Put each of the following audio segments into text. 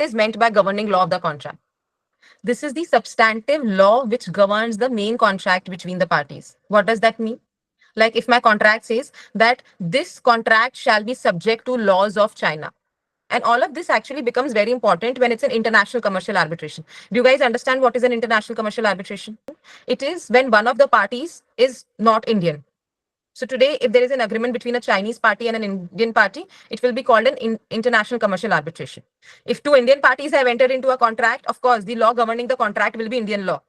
is meant by governing law of the contract. This is the substantive law which governs the main contract between the parties. What does that mean? Like if my contract says that this contract shall be subject to laws of China. And all of this actually becomes very important when it's an international commercial arbitration. Do you guys understand what is an international commercial arbitration? It is when one of the parties is not Indian. So today, if there is an agreement between a Chinese party and an Indian party, it will be called an international commercial arbitration. If two Indian parties have entered into a contract, of course, the law governing the contract will be Indian law.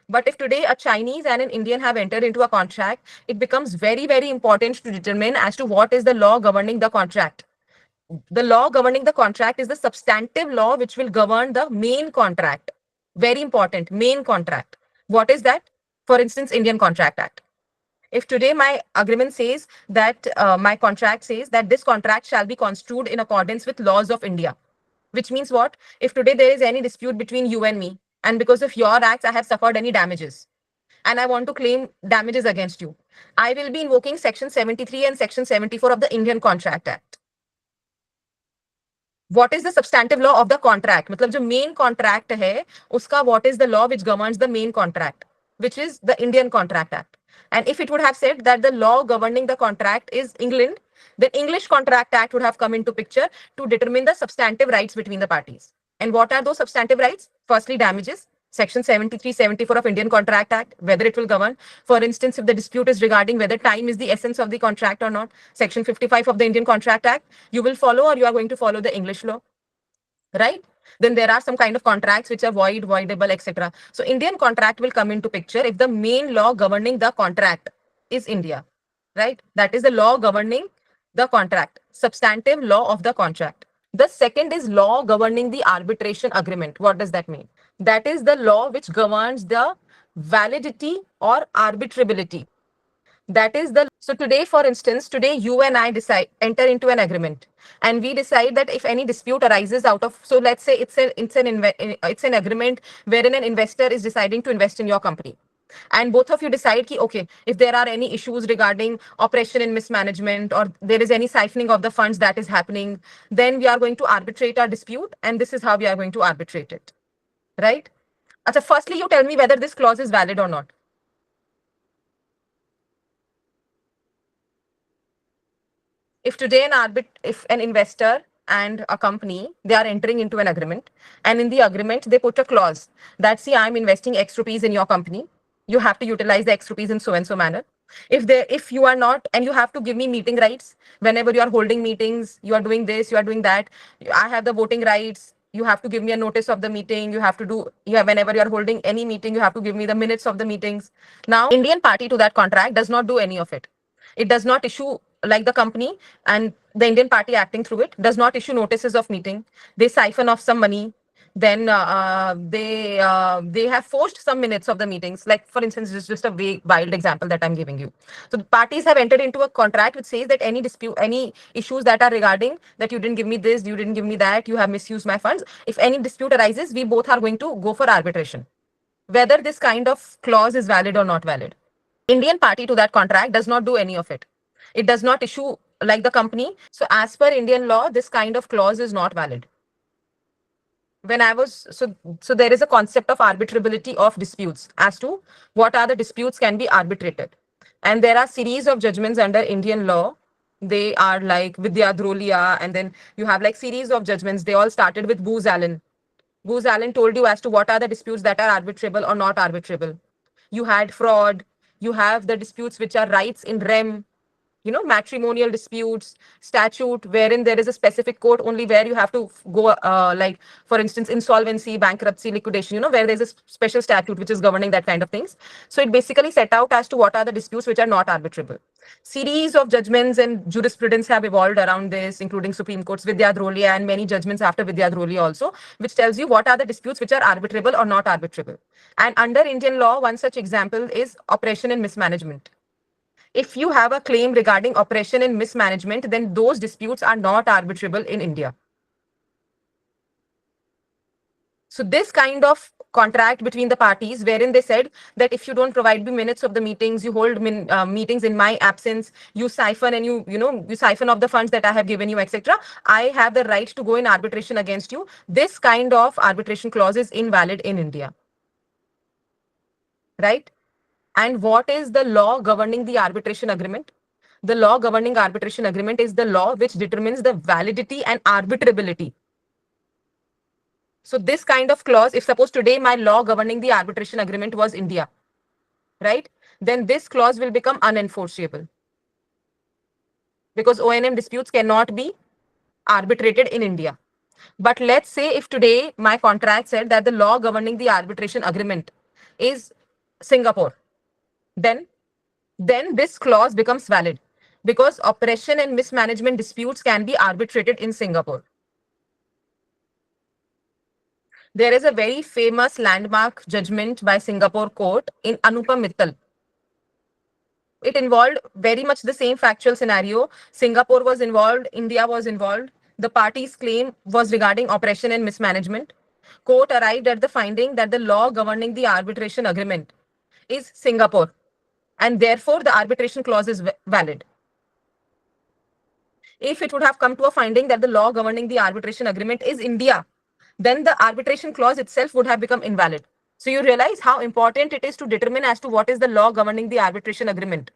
But if today a Chinese and an Indian have entered into a contract, it becomes very, very important to determine as to what is the law governing the contract. The law governing the contract is the substantive law which will govern the main contract. Very important, main contract. What is that? For instance, Indian Contract Act. If today my agreement says that my contract says that this contract shall be construed in accordance with laws of India, which means what? If today there is any dispute between you and me, and because of your acts, I have suffered any damages, and I want to claim damages against you, I will be invoking Section 73 and Section 74 of the Indian Contract Act. What is the substantive law of the contract? मतलब जो main contract है, उसका what is the law which governs the main contract, which is the Indian Contract Act. And if it would have said that the law governing the contract is England, then English Contract Act would have come into picture to determine the substantive rights between the parties. And what are those substantive rights? Firstly, damages. Section 73, 74 of Indian Contract Act, whether it will govern. For instance, if the dispute is regarding whether time is the essence of the contract or not, Section 55 of the Indian Contract Act, you will follow or you are going to follow the English law, right? Then there are some kind of contracts which are void, voidable, etc. So Indian contract will come into picture if the main law governing the contract is India, right? That is the law governing the contract, substantive law of the contract. The second is law governing the arbitration agreement. What does that mean? That is the law which governs the validity or arbitrability. That is the, so today, for instance, today you and I enter into an agreement, and we decide that if any dispute arises out of, so let's say it's an agreement wherein an investor is deciding to invest in your company. And both of you decide ki, okay, if there are any issues regarding operation and mismanagement, or there is any siphoning of the funds that is happening, then we are going to arbitrate our dispute, and this is how we are going to arbitrate it, right? So firstly, you tell me whether this clause is valid or not. If today if an investor and a company, they are entering into an agreement, and in the agreement, they put a clause that, see, I'm investing X rupees in your company. You have to utilize the X rupees in so and so manner. If you are not, and you have to give me meeting rights whenever you are holding meetings, you are doing this, you are doing that. I have the voting rights. You have to give me a notice of the meeting. You have to do, whenever you are holding any meeting, you have to give me the minutes of the meetings. Now, Indian party to that contract does not do any of it. It does not issue, like the company and the Indian party acting through it, does not issue notices of meeting. They siphon off some money. Then they have forced some minutes of the meetings. Like, for instance, this is just a vague, wild example that I'm giving you. So the parties have entered into a contract which says that any dispute, any issues that are regarding that you didn't give me this, you didn't give me that, you have misused my funds. If any dispute arises, we both are going to go for arbitration, whether this kind of clause is valid or not valid. Indian party to that contract does not do any of it. It does not issue, like the company. So as per Indian law, this kind of clause is not valid. When I was, so there is a concept of arbitrability of disputes as to what are the disputes can be arbitrated. And there are series of judgments under Indian law. They are like Vidya Dhrolia, and then you have like series of judgments. They all started with Booz Allen. Booz Allen told you as to what are the disputes that are arbitrable or not arbitrable. You had fraud. You have the disputes which are rights in rem, matrimonial disputes, statute, wherein there is a specific court only where you have to go, like, for instance, insolvency, bankruptcy, liquidation, where there's a special statute which is governing that kind of things. So it basically set out as to what are the disputes which are not arbitrable. Series of judgments and jurisprudence have evolved around this, including Supreme Court's Vidya Dhrolia and many judgments after Vidya Dhrolia also, which tells you what are the disputes which are arbitrable or not arbitrable. And under Indian law, one such example is operation and mismanagement. If you have a claim regarding operation and mismanagement, then those disputes are not arbitrable in India. So this kind of contract between the parties wherein they said that if you don't provide me minutes of the meetings, you hold meetings in my absence, you siphon and you siphon off the funds that I have given you, etc. I have the right to go in arbitration against you. This kind of arbitration clause is invalid in India, right? And what is the law governing the arbitration agreement? The law governing arbitration agreement is the law which determines the validity and arbitrability. So this kind of clause, if suppose today my law governing the arbitration agreement was India, right? Then this clause will become unenforceable because O&M disputes cannot be arbitrated in India. But let's say if today my contract said that the law governing the arbitration agreement is Singapore, then this clause becomes valid because operation and mismanagement disputes can be arbitrated in Singapore. There is a very famous landmark judgment by Singapore court in Anupam Mittal. It involved very much the same factual scenario. Singapore was involved, India was involved. The parties' claim was regarding oppression and mismanagement. Court arrived at the finding that the law governing the arbitration agreement is Singapore, and therefore the arbitration clause is valid. If it would have come to a finding that the law governing the arbitration agreement is India, then the arbitration clause itself would have become invalid. So you realize how important it is to determine as to what is the law governing the arbitration agreement.